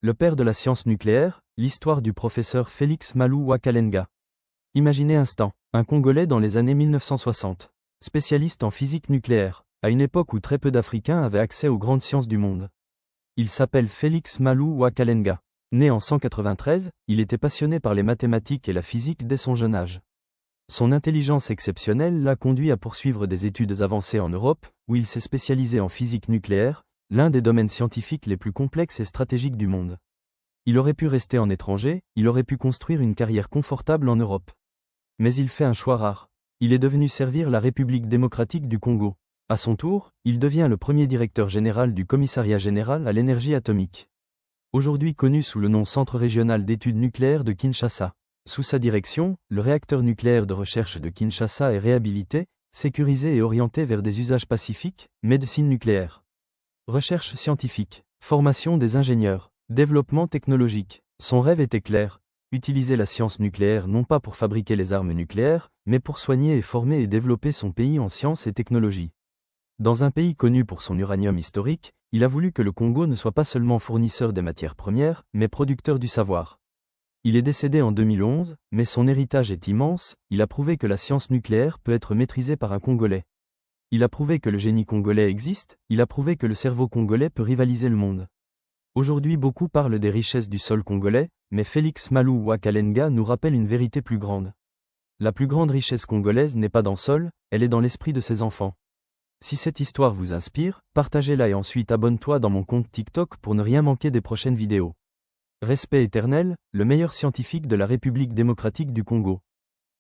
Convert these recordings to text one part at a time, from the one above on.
Le père de la science nucléaire, l'histoire du professeur Félix Malou Wakalenga. Imaginez un Congolais dans les années 1960, spécialiste en physique nucléaire, à une époque où très peu d'Africains avaient accès aux grandes sciences du monde. Il s'appelle Félix Malou Wakalenga. Né en 193, il était passionné par les mathématiques et la physique dès son jeune âge. Son intelligence exceptionnelle l'a conduit à poursuivre des études avancées en Europe, où il s'est spécialisé en physique nucléaire, l'un des domaines scientifiques les plus complexes et stratégiques du monde. Il aurait pu rester en étranger, il aurait pu construire une carrière confortable en Europe. Mais il fait un choix rare. Il est devenu servir la République démocratique du Congo. À son tour, il devient le premier directeur général du Commissariat général à l'énergie atomique. Aujourd'hui connu sous le nom Centre régional d'études nucléaires de Kinshasa. Sous sa direction, le réacteur nucléaire de recherche de Kinshasa est réhabilité, sécurisé et orienté vers des usages pacifiques, médecine nucléaire. Recherche scientifique, formation des ingénieurs, développement technologique. Son rêve était clair, utiliser la science nucléaire non pas pour fabriquer les armes nucléaires, mais pour soigner et former et développer son pays en sciences et technologies. Dans un pays connu pour son uranium historique, il a voulu que le Congo ne soit pas seulement fournisseur des matières premières, mais producteur du savoir. Il est décédé en 2011, mais son héritage est immense, il a prouvé que la science nucléaire peut être maîtrisée par un Congolais. Il a prouvé que le génie congolais existe, il a prouvé que le cerveau congolais peut rivaliser le monde. Aujourd'hui beaucoup parlent des richesses du sol congolais, mais Félix Malou Wakalenga nous rappelle une vérité plus grande. La plus grande richesse congolaise n'est pas dans le sol, elle est dans l'esprit de ses enfants. Si cette histoire vous inspire, partagez-la et ensuite abonne-toi dans mon compte TikTok pour ne rien manquer des prochaines vidéos. Respect éternel, le meilleur scientifique de la République démocratique du Congo.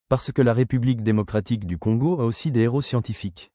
Parce que la République démocratique du Congo a aussi des héros scientifiques.